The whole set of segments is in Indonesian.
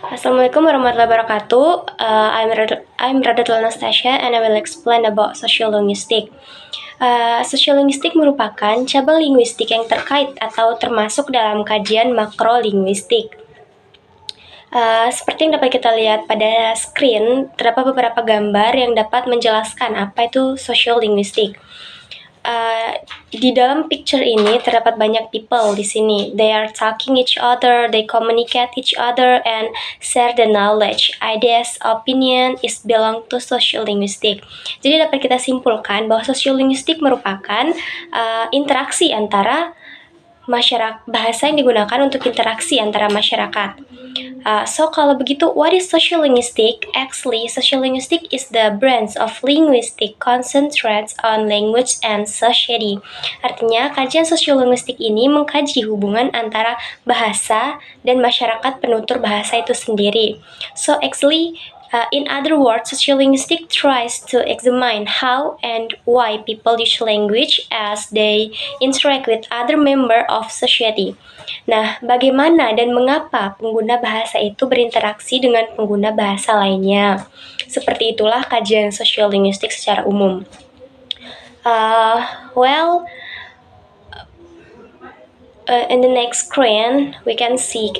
Assalamualaikum warahmatullahi wabarakatuh. I'm Radatul Anastasia and I will explain about sociolinguistic. Sociolinguistik merupakan cabang linguistik yang terkait atau termasuk dalam kajian makrolinguistik. Seperti yang dapat kita lihat pada screen, terdapat beberapa gambar yang dapat menjelaskan apa itu sociolinguistik. Di dalam picture ini terdapat banyak people di sini. They are talking each other, they communicate each other and share the knowledge, ideas, opinion is belong to sociolinguistic. Jadi dapat kita simpulkan bahwa sociolinguistic merupakan interaksi antara masyarakat, bahasa yang digunakan untuk interaksi antara masyarakat. So kalau begitu, what is sociolinguistic? Actually, sociolinguistic is the branch of linguistic concentrates on language and society. Artinya, kajian sociolinguistik ini mengkaji hubungan antara bahasa dan masyarakat penutur bahasa itu sendiri. So actually, in other words, sociolinguistic tries to examine how and why people use language as they interact with other member of society. Nah, bagaimana dan mengapa pengguna bahasa itu berinteraksi dengan pengguna bahasa lainnya? Seperti itulah kajian sociolinguistik secara umum. In the next screen, we can see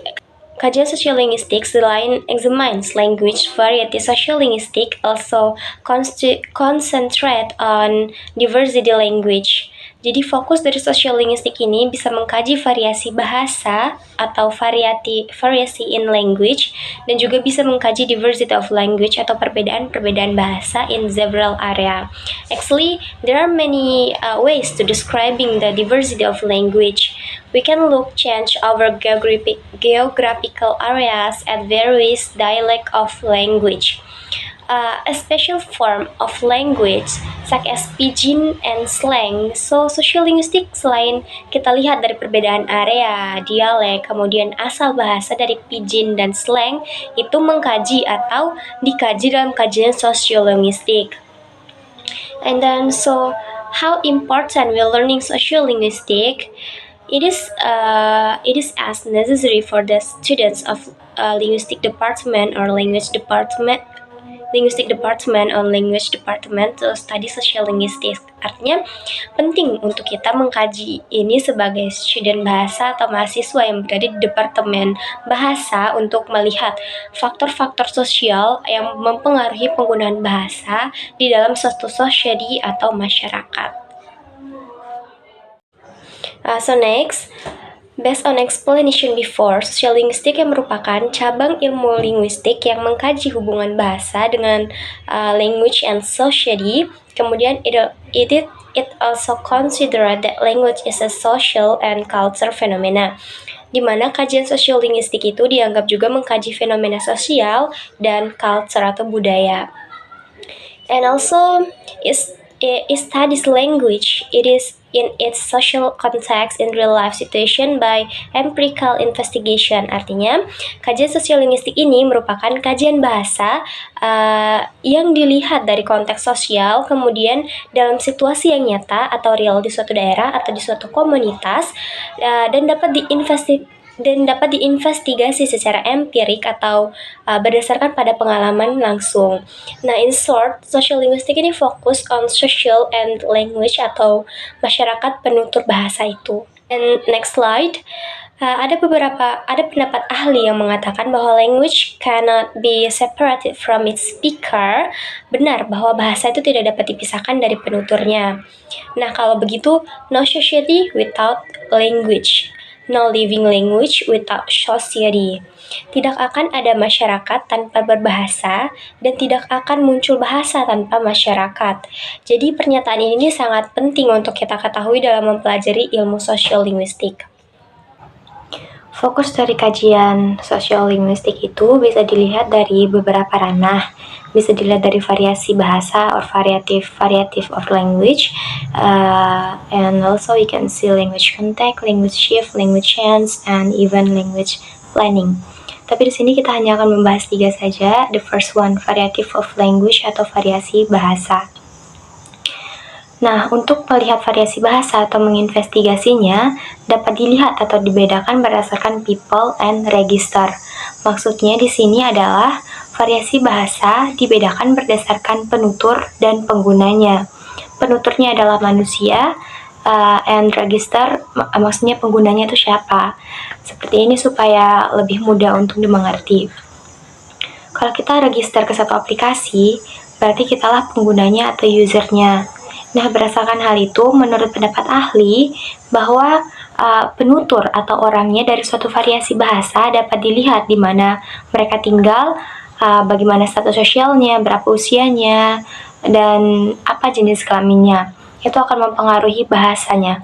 kajian sociolinguistik selain examines language variety, sociolinguistik also concentrate on diversity language. Jadi fokus dari sociolinguistik ini bisa mengkaji variasi bahasa atau variasi in language dan juga bisa mengkaji diversity of language atau perbedaan-perbedaan bahasa in several area. Actually, there are many ways to describing the diversity of language. We can look change our geographical areas at various dialect of language. A special form of language such as pidgin and slang. So sociolinguistik selain kita lihat dari perbedaan area, dialek, kemudian asal bahasa dari pidgin dan slang, itu mengkaji atau dikaji dalam kajian sociolinguistik. And then so how important we learning sociolinguistic? It is as necessary for the students of linguistic department or linguistic department on language department to study sociolinguistics. Artinya penting untuk kita mengkaji ini sebagai student bahasa atau mahasiswa yang berada di departemen bahasa untuk melihat faktor-faktor sosial yang mempengaruhi penggunaan bahasa di dalam suatu society atau masyarakat. So next, based on explanation before, sociolinguistik yang merupakan cabang ilmu linguistik yang mengkaji hubungan bahasa dengan language and society. Kemudian it also consider that language is a social and culture phenomena, di mana kajian sociolinguistik itu dianggap juga mengkaji fenomena sosial dan culture atau budaya. And also it studies language. It is in its social context in real life situation by empirical investigation. Artinya, kajian sociolinguistik ini merupakan kajian bahasa yang dilihat dari konteks sosial, kemudian dalam situasi yang nyata atau real di suatu daerah atau di suatu komunitas, dan dapat diinvestigasi secara empirik atau berdasarkan pada pengalaman langsung. Nah, in short, sociolinguistik ini fokus on social and language atau masyarakat penutur bahasa itu. And next slide. Ada pendapat ahli yang mengatakan bahwa language cannot be separated from its speaker. Benar bahwa bahasa itu tidak dapat dipisahkan dari penuturnya. Nah, kalau begitu, no society without language. No living language without society. Tidak akan ada masyarakat tanpa berbahasa dan tidak akan muncul bahasa tanpa masyarakat. Jadi pernyataan ini sangat penting untuk kita ketahui dalam mempelajari ilmu sociolinguistik. Fokus dari kajian sociolinguistik itu bisa dilihat dari beberapa ranah. Bisa dilihat dari variasi bahasa or variative of language, and also you can see language context, language shift, language change, and even language planning. Tapi di sini kita hanya akan membahas 3 saja. The first one, variative of language atau variasi bahasa. Nah, untuk melihat variasi bahasa atau menginvestigasinya, dapat dilihat atau dibedakan berdasarkan people and register. Maksudnya di sini adalah variasi bahasa dibedakan berdasarkan penutur dan penggunanya. Penuturnya adalah manusia, and register maksudnya penggunanya itu siapa. Seperti ini supaya lebih mudah untuk dimengerti. Kalau kita register ke satu aplikasi, berarti kitalah penggunanya atau usernya. Nah, berdasarkan hal itu, menurut pendapat ahli, bahwa penutur atau orangnya dari suatu variasi bahasa dapat dilihat di mana mereka tinggal, bagaimana status sosialnya, berapa usianya, dan apa jenis kelaminnya. Itu akan mempengaruhi bahasanya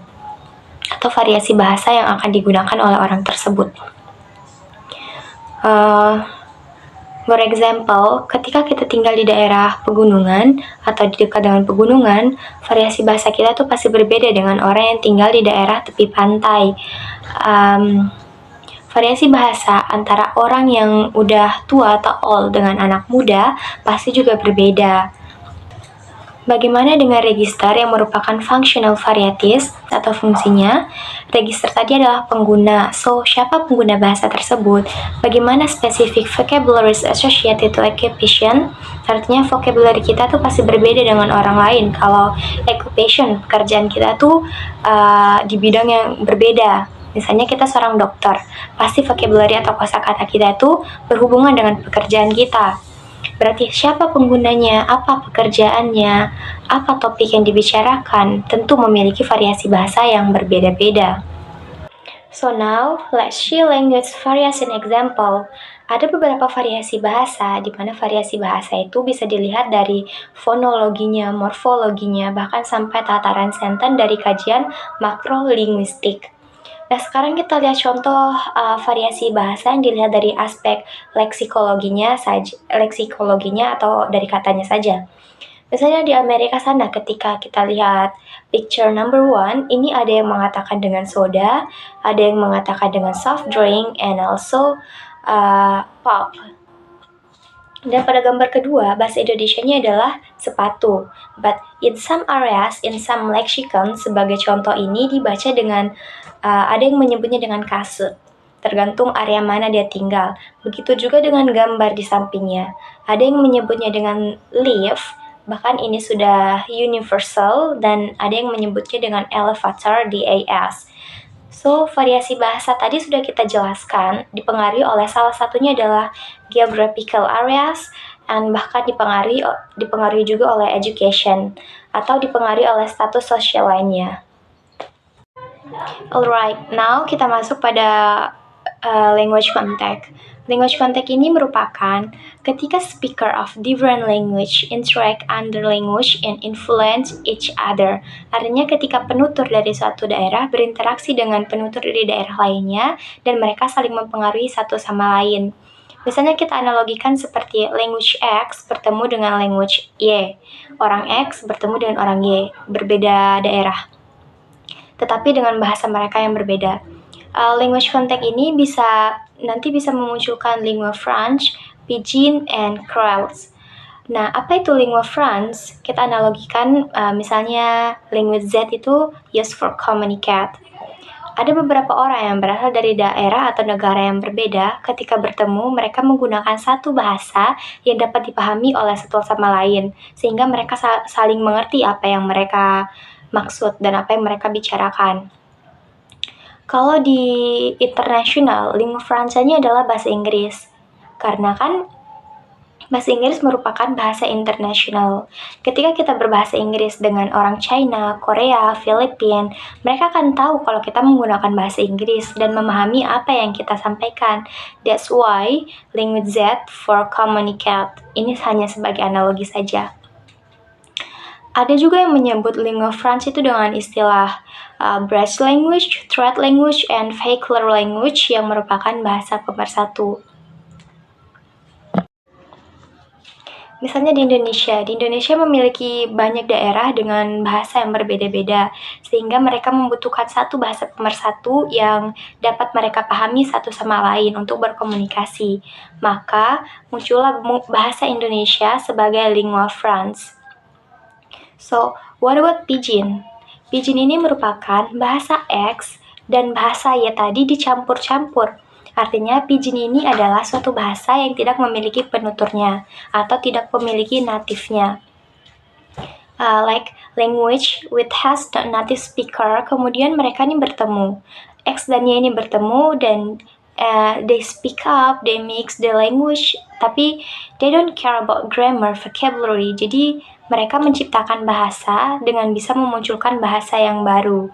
atau variasi bahasa yang akan digunakan oleh orang tersebut. For example, ketika kita tinggal di daerah pegunungan atau di dekat dengan pegunungan, variasi bahasa kita tuh pasti berbeda dengan orang yang tinggal di daerah tepi pantai. Variasi bahasa antara orang yang udah tua atau old dengan anak muda pasti juga berbeda. Bagaimana dengan register yang merupakan functional varieties atau fungsinya? Register tadi adalah pengguna. So, siapa pengguna bahasa tersebut? Bagaimana specific vocabularies associated to occupation? Artinya vocabulary kita tuh pasti berbeda dengan orang lain. Kalau occupation, pekerjaan kita tuh di bidang yang berbeda. Misalnya kita seorang dokter, pasti vocabulary atau kosakata kita tuh berhubungan dengan pekerjaan kita. Berarti siapa penggunanya, apa pekerjaannya, apa topik yang dibicarakan, tentu memiliki variasi bahasa yang berbeda-beda. So now, let's see language variation example. Ada beberapa variasi bahasa, di mana variasi bahasa itu bisa dilihat dari fonologinya, morfologinya, bahkan sampai tataran sentence dari kajian makrolinguistik. Nah, sekarang kita lihat contoh variasi bahasa yang dilihat dari aspek leksikologinya atau dari katanya saja. Misalnya di Amerika sana, ketika kita lihat picture number 1, ini ada yang mengatakan dengan soda, ada yang mengatakan dengan soft drink, and also pulp. Dan pada gambar kedua, bahasa Indonesianya adalah sepatu. But in some areas, in some lexicon, sebagai contoh ini dibaca dengan ada yang menyebutnya dengan kasut, tergantung area mana dia tinggal. Begitu juga dengan gambar di sampingnya. Ada yang menyebutnya dengan lift, bahkan ini sudah universal, dan ada yang menyebutnya dengan elevator, DAS. So, variasi bahasa tadi sudah kita jelaskan, dipengaruhi oleh salah satunya adalah geographical areas, dan bahkan dipengaruhi juga oleh education, atau dipengaruhi oleh status sosial lainnya. Alright, now kita masuk pada language context. Language context ini merupakan ketika speaker of different language interact under language and influence each other. Artinya ketika penutur dari suatu daerah berinteraksi dengan penutur dari daerah lainnya dan mereka saling mempengaruhi satu sama lain. Misalnya kita analogikan seperti language X bertemu dengan language Y. Orang X bertemu dengan orang Y, berbeda daerah, tetapi dengan bahasa mereka yang berbeda. Language context ini nanti bisa memunculkan lingua franca, pidgin, and creoles. Nah, apa itu lingua franca? Kita analogikan misalnya language Z itu used for communicate. Ada beberapa orang yang berasal dari daerah atau negara yang berbeda, ketika bertemu mereka menggunakan satu bahasa yang dapat dipahami oleh satu sama lain, sehingga mereka saling mengerti apa yang mereka maksud dan apa yang mereka bicarakan. Kalau di internasional, lingua francanya adalah bahasa Inggris. Karena kan bahasa Inggris merupakan bahasa internasional. Ketika kita berbahasa Inggris dengan orang China, Korea, Filipina, mereka akan tahu kalau kita menggunakan bahasa Inggris dan memahami apa yang kita sampaikan. That's why language Z for communicate. Ini hanya sebagai analogi saja. Ada juga yang menyebut lingua franca itu dengan istilah bridge language, thread language, and vehicular language yang merupakan bahasa pemersatu. Misalnya di Indonesia memiliki banyak daerah dengan bahasa yang berbeda-beda, sehingga mereka membutuhkan satu bahasa pemersatu yang dapat mereka pahami satu sama lain untuk berkomunikasi. Maka muncullah bahasa Indonesia sebagai lingua franca. So, what about Pidgin? Pidgin ini merupakan bahasa X dan bahasa Y tadi dicampur-campur. Artinya, Pidgin ini adalah suatu bahasa yang tidak memiliki penuturnya atau tidak memiliki natifnya. Like language with has no native speaker, kemudian mereka ini bertemu. X dan Y ini bertemu dan they speak up, they mix the language, tapi they don't care about grammar, vocabulary. Jadi mereka menciptakan bahasa dengan bisa memunculkan bahasa yang baru.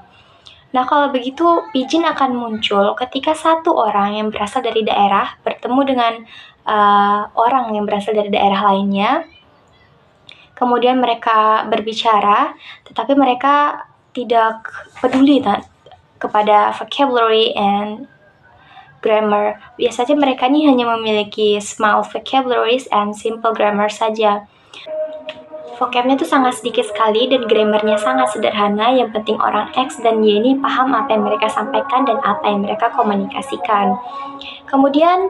Nah, kalau begitu, Pidgin akan muncul ketika satu orang yang berasal dari daerah bertemu dengan orang yang berasal dari daerah lainnya. Kemudian mereka berbicara, tetapi mereka tidak peduli kepada vocabulary and grammar. Biasanya mereka ini hanya memiliki small vocabularies and simple grammar saja. Vocabnya itu sangat sedikit sekali dan grammarnya sangat sederhana. Yang penting orang X dan Y ini paham apa yang mereka sampaikan dan apa yang mereka komunikasikan. Kemudian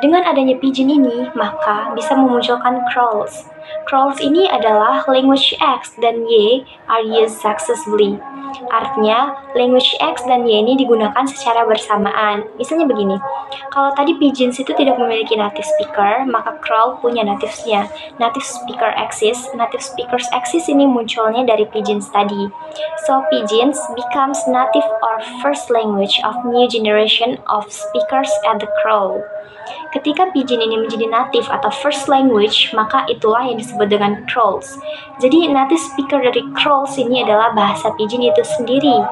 dengan adanya Pidgin ini, maka bisa memunculkan crawls. Crawls ini adalah language X dan Y are used successfully. Artinya, language X dan Y ini digunakan secara bersamaan. Misalnya begini, kalau tadi Pidgins itu tidak memiliki native speaker, maka crawl punya native-nya. Native speaker exist. Native speakers exist ini munculnya dari Pidgins tadi. So, Pidgins becomes native or first language of new generation of speakers at the crawl. Ketika Pidgin ini menjadi native atau first language, maka itulah yang disebut dengan crawls. Jadi native speaker dari crawls ini adalah bahasa Pidgin itu sendiri.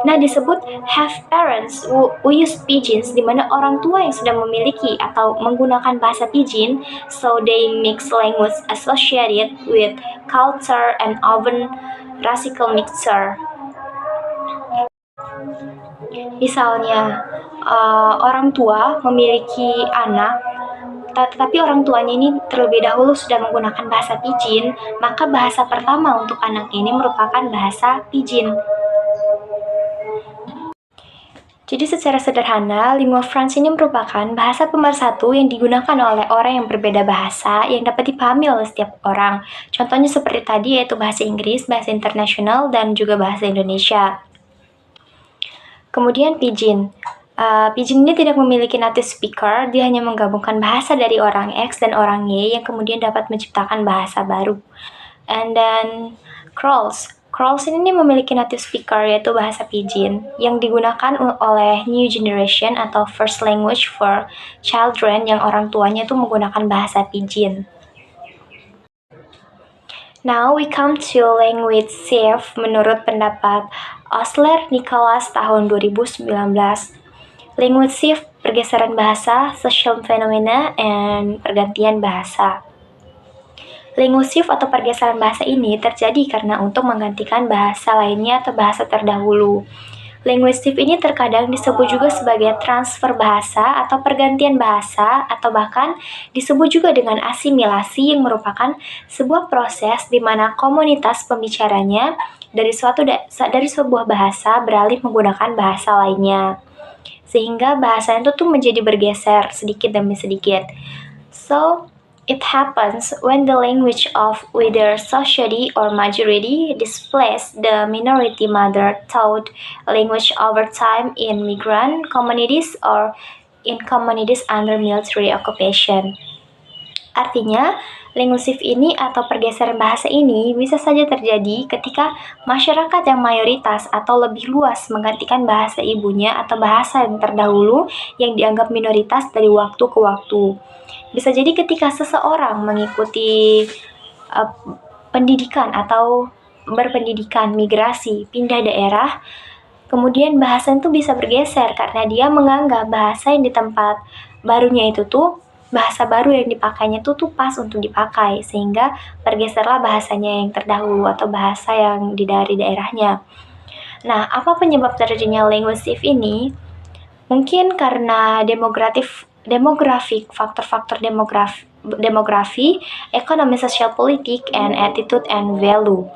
Nah, disebut have parents who use Pidgins, di mana orang tua yang sudah memiliki atau menggunakan bahasa Pidgin, so they mix language associated with culture and often racial mixture. Misalnya, orang tua memiliki anak, tetapi orang tuanya ini terlebih dahulu sudah menggunakan bahasa Pidgin, maka bahasa pertama untuk anak ini merupakan bahasa Pidgin. Jadi secara sederhana, lingua franca ini merupakan bahasa pemersatu yang digunakan oleh orang yang berbeda bahasa yang dapat dipahami oleh setiap orang. Contohnya seperti tadi, yaitu bahasa Inggris, bahasa internasional, dan juga bahasa Indonesia. Kemudian Pidgin. Pidgin ini tidak memiliki native speaker, dia hanya menggabungkan bahasa dari orang X dan orang Y yang kemudian dapat menciptakan bahasa baru. And then crawls. Crawls ini memiliki native speaker, yaitu bahasa Pidgin, yang digunakan oleh new generation atau first language for children yang orang tuanya itu menggunakan bahasa Pidgin. Now we come to language shift menurut pendapat Osler Nicholas tahun 2019. Language shift, pergeseran bahasa, social phenomena, and pergantian bahasa. Language shift atau pergeseran bahasa ini terjadi karena untuk menggantikan bahasa lainnya atau bahasa terdahulu. Language shift ini terkadang disebut juga sebagai transfer bahasa atau pergantian bahasa, atau bahkan disebut juga dengan asimilasi, yang merupakan sebuah proses di mana komunitas pembicaranya dari sebuah bahasa beralih menggunakan bahasa lainnya, sehingga bahasa itu tuh menjadi bergeser sedikit demi sedikit. So, it happens when the language of either society or majority displaces the minority mother tongue language over time in migrant communities or in communities under military occupation. Artinya, language shift ini atau pergeseran bahasa ini bisa saja terjadi ketika masyarakat yang mayoritas atau lebih luas menggantikan bahasa ibunya atau bahasa yang terdahulu yang dianggap minoritas dari waktu ke waktu. Bisa jadi ketika seseorang mengikuti pendidikan atau berpendidikan, migrasi, pindah daerah, kemudian bahasa itu bisa bergeser karena dia menganggap bahasa yang di tempat barunya itu tuh bahasa baru yang dipakainya tuh pas untuk dipakai, sehingga bergeserlah bahasanya yang terdahulu atau bahasa yang dari daerahnya. Nah, apa penyebab terjadinya language shift ini? Mungkin karena demografik, faktor-faktor demografi, ekonomi, sosial, politik, and attitude and value.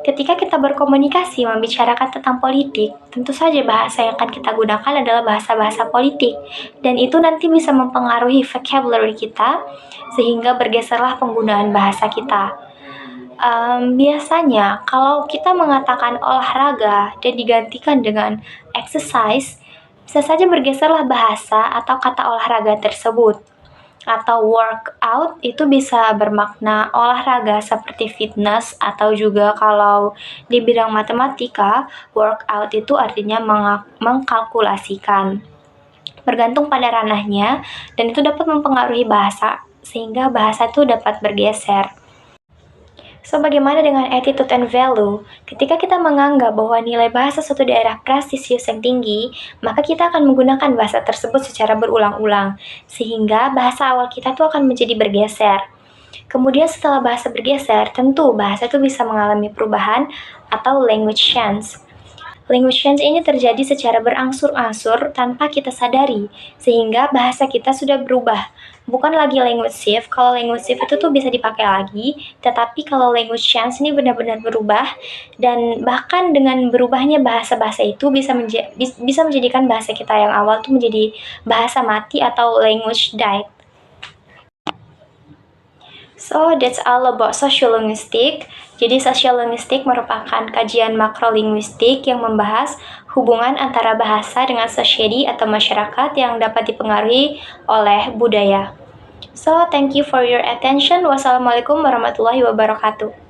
Ketika kita berkomunikasi membicarakan tentang politik, tentu saja bahasa yang akan kita gunakan adalah bahasa-bahasa politik, dan itu nanti bisa mempengaruhi vocabulary kita, sehingga bergeserlah penggunaan bahasa kita. Biasanya kalau kita mengatakan olahraga dan digantikan dengan exercise, bisa saja bergeserlah bahasa atau kata olahraga tersebut. Atau workout itu bisa bermakna olahraga seperti fitness, atau juga kalau di bidang matematika, workout itu artinya mengkalkulasikan. Bergantung pada ranahnya, dan itu dapat mempengaruhi bahasa, sehingga bahasa itu dapat bergeser. So, bagaimana dengan attitude and value? Ketika kita menganggap bahwa nilai bahasa suatu daerah prestisius yang tinggi, maka kita akan menggunakan bahasa tersebut secara berulang-ulang, sehingga bahasa awal kita tuh akan menjadi bergeser. Kemudian setelah bahasa bergeser, tentu bahasa itu bisa mengalami perubahan atau language change. Language change ini terjadi secara berangsur-angsur tanpa kita sadari, sehingga bahasa kita sudah berubah. Bukan lagi language shift, kalau language shift itu tuh bisa dipakai lagi, tetapi kalau language change ini benar-benar berubah, dan bahkan dengan berubahnya bahasa-bahasa itu bisa menjadikan bahasa kita yang awal tuh menjadi bahasa mati atau language died. So, that's all about sociolinguistic. Jadi, sociolinguistic merupakan kajian makrolinguistik yang membahas hubungan antara bahasa dengan society atau masyarakat yang dapat dipengaruhi oleh budaya. So, thank you for your attention. Wassalamualaikum warahmatullahi wabarakatuh.